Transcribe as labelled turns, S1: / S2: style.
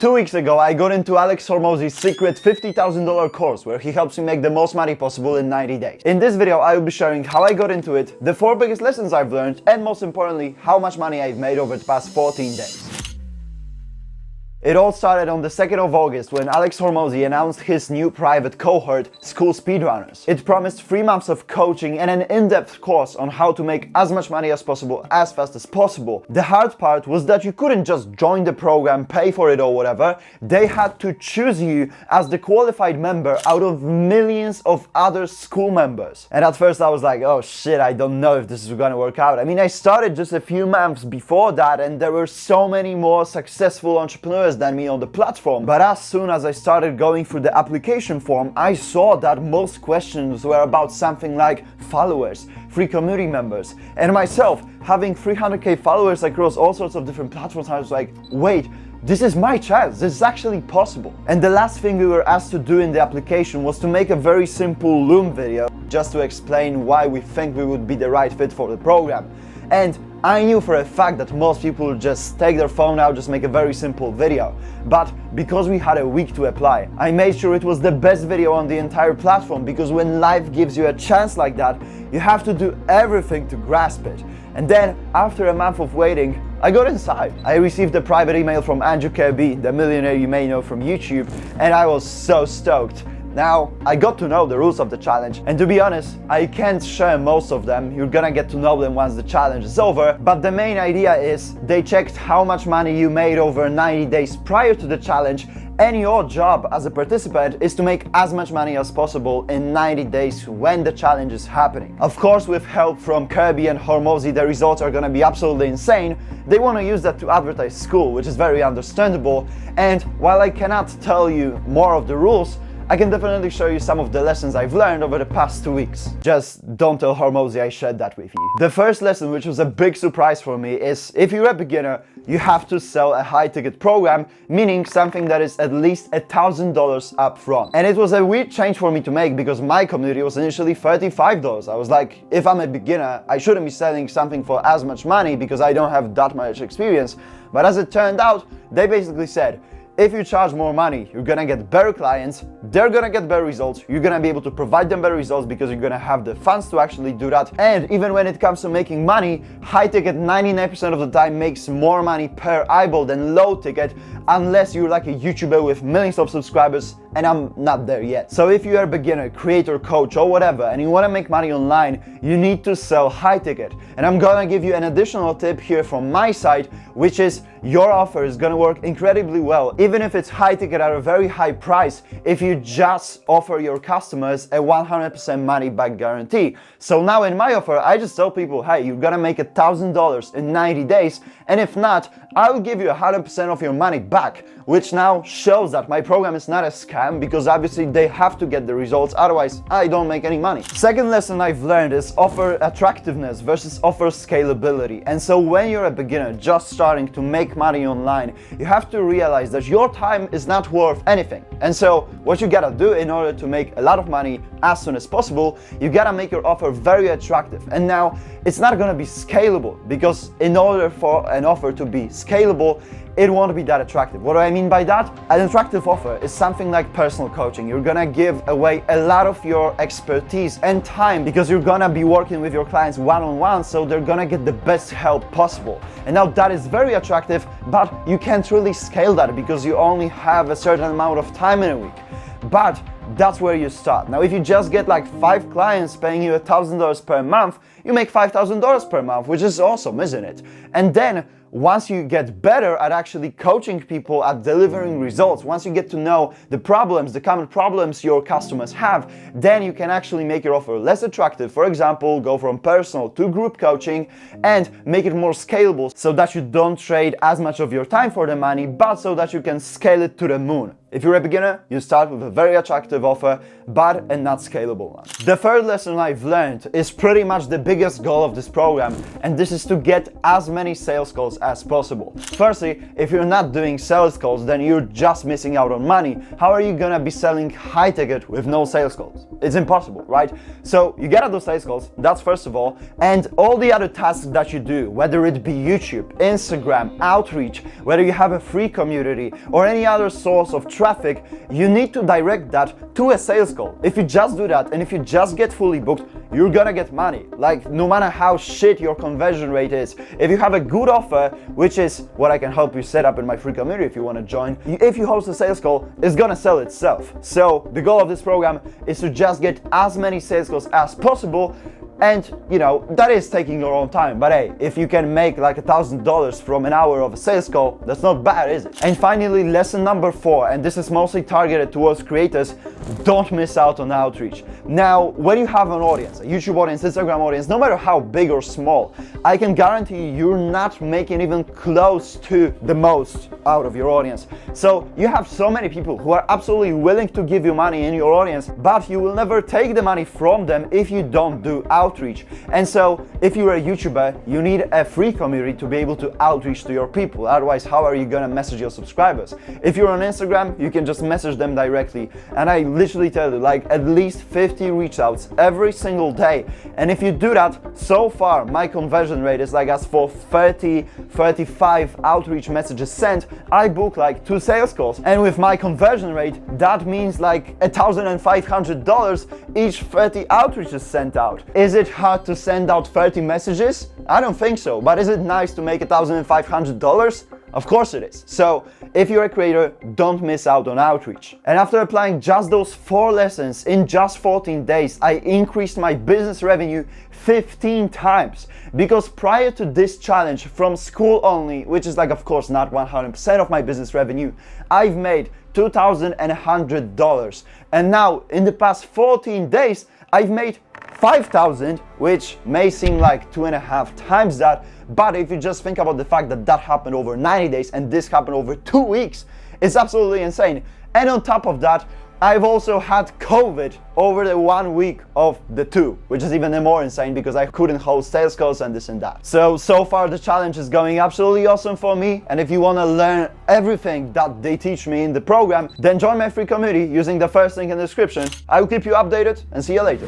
S1: 2 weeks ago, I got into Alex Hormozi's secret $50,000 course where he helps you make the most money possible in 90 days. In this video, I will be sharing how I got into it, the 4 biggest lessons I've learned, and most importantly, how much money I've made over the past 14 days. It all started on the 2nd of August when Alex Hormozi announced his new private cohort, Skool Speedrunners. It promised 3 months of coaching and an in-depth course on how to make as much money as possible, as fast as possible. The hard part was that you couldn't just join the program, pay for it or whatever. They had to choose you as the qualified member out of millions of other Skool members. And at first I was like, oh shit, I don't know if this is gonna work out. I mean, I started just a few months before that and there were so many more successful entrepreneurs than me on the platform. But as soon as I started going through the application form, I saw that most questions were about something like followers, free community members, and myself having 300k followers across all sorts of different platforms. I was like, wait, this is my chance, this is actually possible. And the last thing we were asked to do in the application was to make a very simple Loom video just to explain why we think we would be the right fit for the program. And I knew for a fact that most people would just take their phone out, just make a very simple video. But because we had a week to apply, I made sure it was the best video on the entire platform, because when life gives you a chance like that, you have to do everything to grasp it. And then, after a month of waiting, I got inside. I received a private email from Kirby, the millionaire you may know from YouTube, and I was so stoked. Now, I got to know the rules of the challenge, and to be honest, I can't share most of them. You're gonna get to know them once the challenge is over, but the main idea is they checked how much money you made over 90 days prior to the challenge, and your job as a participant is to make as much money as possible in 90 days when the challenge is happening. Of course, with help from Kirby and Hormozi, the results are gonna be absolutely insane. They want to use that to advertise Skool, which is very understandable, and while I cannot tell you more of the rules, I can definitely show you some of the lessons I've learned over the past 2 weeks. Just don't tell Hormozi I shared that with you. The first lesson, which was a big surprise for me, is if you're a beginner, you have to sell a high-ticket program, meaning something that is at least $1,000 up front. And it was a weird change for me to make because my community was initially $35. I was like, if I'm a beginner, I shouldn't be selling something for as much money because I don't have that much experience. But as it turned out, they basically said, if you charge more money, you're gonna get better clients, they're gonna get better results, you're gonna be able to provide them better results because you're gonna have the funds to actually do that. And even when it comes to making money, high ticket 99% of the time makes more money per eyeball than low ticket, unless you're like a YouTuber with millions of subscribers, and I'm not there yet. So if you are a beginner, creator, coach, or whatever, and you wanna make money online, you need to sell high ticket. And I'm gonna give you an additional tip here from my side, which is your offer is gonna work incredibly well, even if it's high ticket at a very high price, if you just offer your customers a 100% money back guarantee. So now in my offer, I just tell people, hey, you're gonna make $1,000 in 90 days, and if not, I will give you 100% of your money back, which now shows that my program is not a scam, because obviously they have to get the results, otherwise I don't make any money. Second lesson I've learned is offer attractiveness versus offer scalability. And so when you're a beginner just starting to make money online, you have to realize that your time is not worth anything. And so what you gotta do in order to make a lot of money as soon as possible, you gotta make your offer very attractive. And now it's not gonna be scalable, because in order for an offer to be scalable, it won't be that attractive. What do I mean by that? An attractive offer is something like personal coaching. You're gonna give away a lot of your expertise and time because you're gonna be working with your clients one-on-one, so they're gonna get the best help possible. And now that is very attractive, but you can't really scale that because you only have a certain amount of time in a week. But that's where you start. Now, if you just get like 5 clients paying you $1,000 per month, you make $5,000 per month, which is awesome, isn't it? And then once you get better at actually coaching people, at delivering results, once you get to know the problems, the common problems your customers have, then you can actually make your offer less attractive. For example, go from personal to group coaching and make it more scalable so that you don't trade as much of your time for the money, but so that you can scale it to the moon. If you're a beginner, you start with a very attractive offer, but a not scalable one. The third lesson I've learned is pretty much the biggest goal of this program, and this is to get as many sales calls as possible. Firstly, if you're not doing sales calls, then you're just missing out on money. How are you gonna be selling high ticket with no sales calls? It's impossible, right? So you gotta do sales calls, that's first of all, and all the other tasks that you do, whether it be YouTube, Instagram, outreach, whether you have a free community or any other source of traffic, you need to direct that to a sales call. If you just do that and if you just get fully booked, you're gonna get money. Like, no matter how shit your conversion rate is, if you have a good offer, which is what I can help you set up in my free community if you want to join, if you host a sales call, it's gonna sell itself. So the goal of this program is to just get as many sales calls as possible. And, you know, that is taking your own time. But hey, if you can make like $1,000 from an hour of a sales call, that's not bad, is it? And finally, lesson number 4, and this is mostly targeted towards creators, don't miss out on outreach. Now, when you have an audience, a YouTube audience, Instagram audience, no matter how big or small, I can guarantee you're not making even close to the most out of your audience. So you have so many people who are absolutely willing to give you money in your audience, but you will never take the money from them if you don't do outreach. And so if you're a YouTuber, you need a free community to be able to outreach to your people. Otherwise, how are you gonna message your subscribers? If you're on Instagram, you can just message them directly. And I literally tell you, like, at least 50 reach outs every single day. And if you do that, so far my conversion rate is like, as for 35 outreach messages sent, I book like 2 sales calls. And with my conversion rate, that means like $1,500 each 30 outreaches sent out. Is it hard to send out 30 messages? I don't think so. But is it nice to make $1,500? Of course it is. So if you're a creator, don't miss out on outreach. And after applying just those 4 lessons in just 14 days, I increased my business revenue 15 times. Because prior to this challenge from Skool only, which is like, of course, not 100% of my business revenue, I've made $2,100. And now in the past 14 days, I've made $5,000, which may seem like 2.5 times that, but if you just think about the fact that that happened over 90 days and this happened over 2 weeks, it's absolutely insane. And on top of that, I've also had COVID over the 1 week of the 2, which is even more insane because I couldn't host sales calls and this and that. So far the challenge is going absolutely awesome for me. And if you want to learn everything that they teach me in the program, then join my free community using the first link in the description. I will keep you updated and see you later.